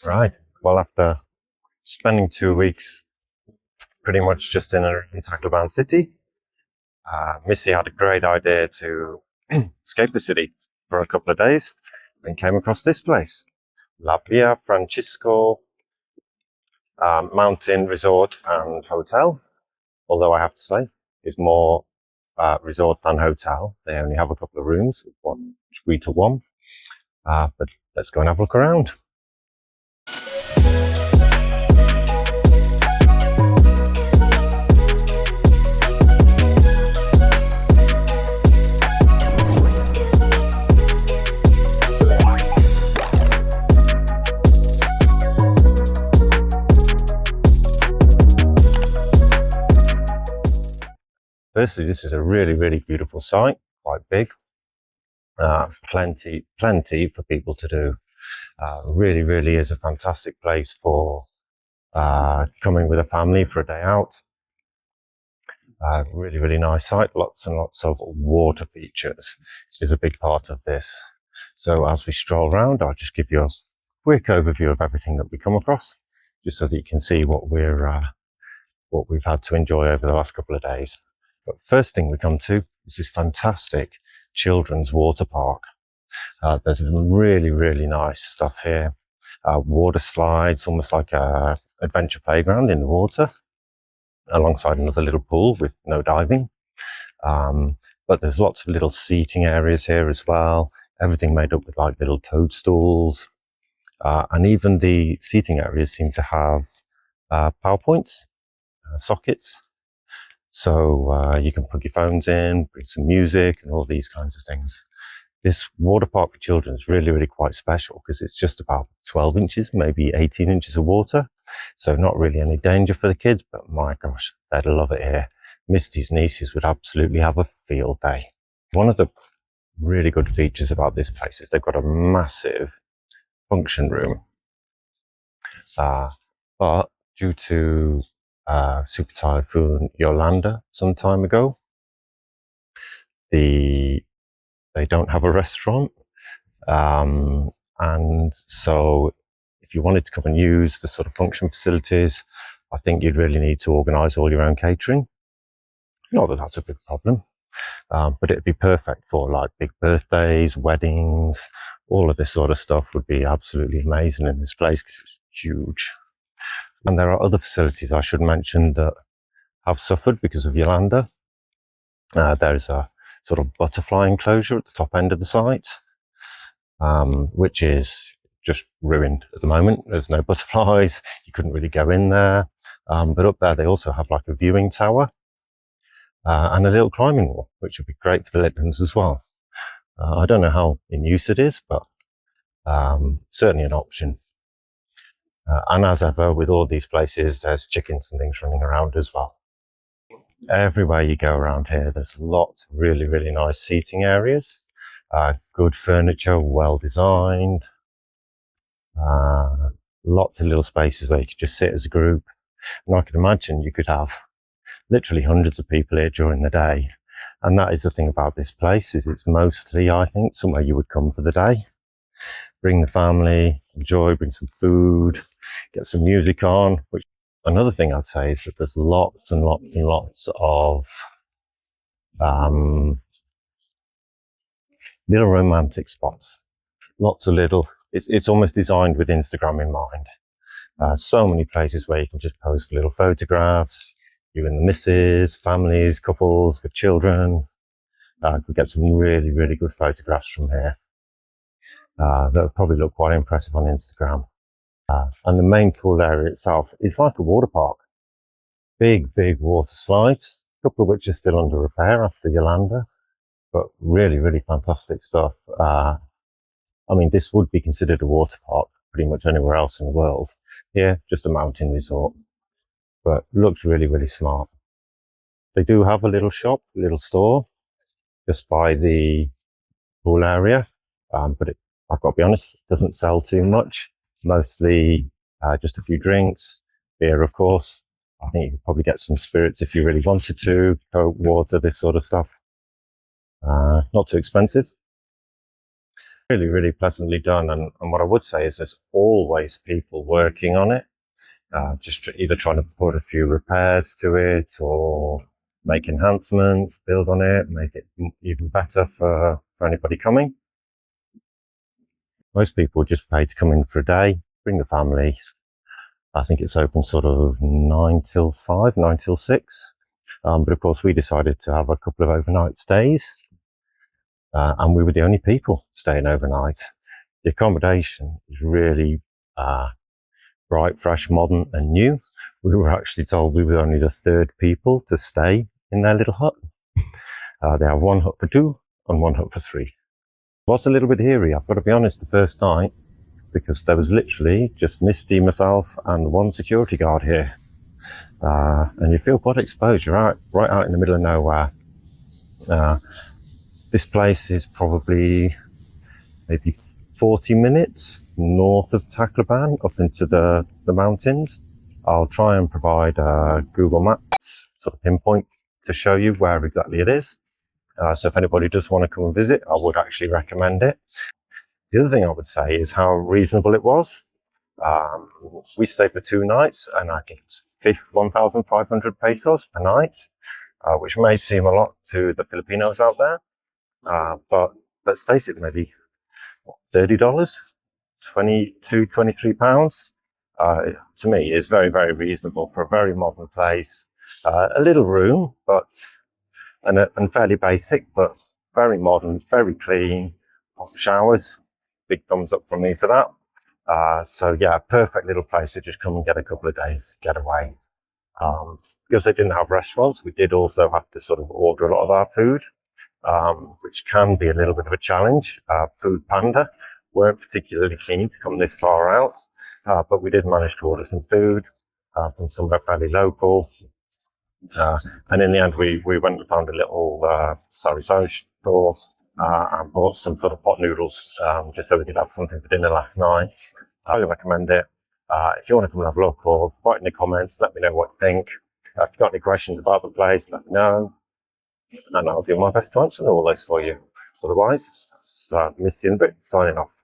Right. Well, after spending 2 weeks pretty much just in and around Tacloban City, Missy had a great idea to escape the city for a couple of days and came across this place, La Via Francisco Mountain Resort and Hotel. Although I have to say, it's more resort than hotel. They only have a couple of rooms, one 3-to-1. But let's go and have a look around. Firstly, this is a really, really beautiful site, quite big. Plenty for people to do. Really, really is a fantastic place for coming with a family for a day out. Really, really nice site. Lots and lots of water features is a big part of this. So as we stroll around, I'll just give you a quick overview of everything that we come across, just so that you can see what we've had to enjoy over the last couple of days. But first thing we come to is this fantastic children's water park. There's some really, really nice stuff here. Water slides, almost like a adventure playground in the water, alongside another little pool with no diving. But there's lots of little seating areas here as well. Everything made up with like little toadstools. And even the seating areas seem to have power points, sockets. So you can plug your phones in, bring some music and all these kinds of things. This water park for children is really, really quite special because it's just about 12 inches, maybe 18 inches of water. So not really any danger for the kids, but my gosh, they'd love it here. Misty's nieces would absolutely have a field day. One of the really good features about this place is they've got a massive function room. But due to Super Typhoon Yolanda some time ago, they don't have a restaurant. And so if you wanted to come and use the sort of function facilities, I think you'd really need to organise all your own catering. Not that that's a big problem, but it'd be perfect for like big birthdays, weddings, all of this sort of stuff would be absolutely amazing in this place because it's huge. And there are other facilities I should mention that have suffered because of Yolanda. There's a sort of butterfly enclosure at the top end of the site, which is just ruined at the moment. There's no butterflies. You couldn't really go in there. But up there, they also have like a viewing tower and a little climbing wall, which would be great for the little ones as well. I don't know how in use it is, but certainly an option. And as ever, with all these places, there's chickens and things running around as well. Everywhere you go around here, there's lots of really, really nice seating areas. Good furniture, well designed. Lots of little spaces where you could just sit as a group. And I can imagine you could have literally hundreds of people here during the day. And that is the thing about this place, is it's mostly, I think, somewhere you would come for the day. Bring the family, enjoy, bring some food, get some music on. Which another thing I'd say is that there's lots and lots and lots of little romantic spots. Lots of little, it's almost designed with Instagram in mind. So many places where you can just pose for little photographs, you and the missus, families, couples with children. Could get some really, really good photographs from here. That would probably look quite impressive on Instagram. And the main pool area itself is like a water park. Big, big water slides, a couple of which are still under repair after Yolanda, but really, really fantastic stuff. I mean, this would be considered a water park pretty much anywhere else in the world. Here, just a mountain resort, but looks really, really smart. They do have a little shop, a little store, just by the pool area, but I've got to be honest, it doesn't sell too much. Mostly just a few drinks, beer, of course. I think you could probably get some spirits if you really wanted to, Coke, water, this sort of stuff. Not too expensive. Really, really pleasantly done. And what I would say is there's always people working on it, just either trying to put a few repairs to it or make enhancements, build on it, make it even better for anybody coming. Most people just pay to come in for a day, bring the family. I think it's open sort of 9 till 5, 9 till 6. But of course we decided to have a couple of overnight stays. And we were the only people staying overnight. The accommodation is really bright, fresh, modern and new. We were actually told we were only the third people to stay in their little hut. They have one hut for 2 and one hut for 3. It was a little bit eerie, I've got to be honest, the first night, because there was literally just Misty, myself and one security guard here. And you feel quite exposed. You're right out in the middle of nowhere. This place is probably maybe 40 minutes north of Tacloban up into the mountains. I'll try and provide Google Maps sort of pinpoint to show you where exactly it is. So if anybody does want to come and visit, I would actually recommend it. The other thing I would say is how reasonable it was. We stayed for 2 nights and I think it's 1,500 pesos per night, which may seem a lot to the Filipinos out there. But let's face it, maybe $30, 22, 23 pounds, to me is very, very reasonable for a very modern place. A little room, and fairly basic, but very modern, very clean, hot showers. Big thumbs up from me for that. So yeah, perfect little place to just come and get a couple of days getaway. Because they didn't have restaurants, we did also have to sort of order a lot of our food. Which can be a little bit of a challenge. Food Panda weren't particularly keen to come this far out, but we did manage to order some food from somewhere fairly local. And in the end, we went and found a little sari-sari store and bought some sort of pot noodles just so we could have something for dinner last night. I highly recommend it. If you want to come and have a look, or write in the comments, let me know what you think. If you've got any questions about the place, let me know. And I'll do my best to answer all those for you. Otherwise, that's Misty and Brit signing off.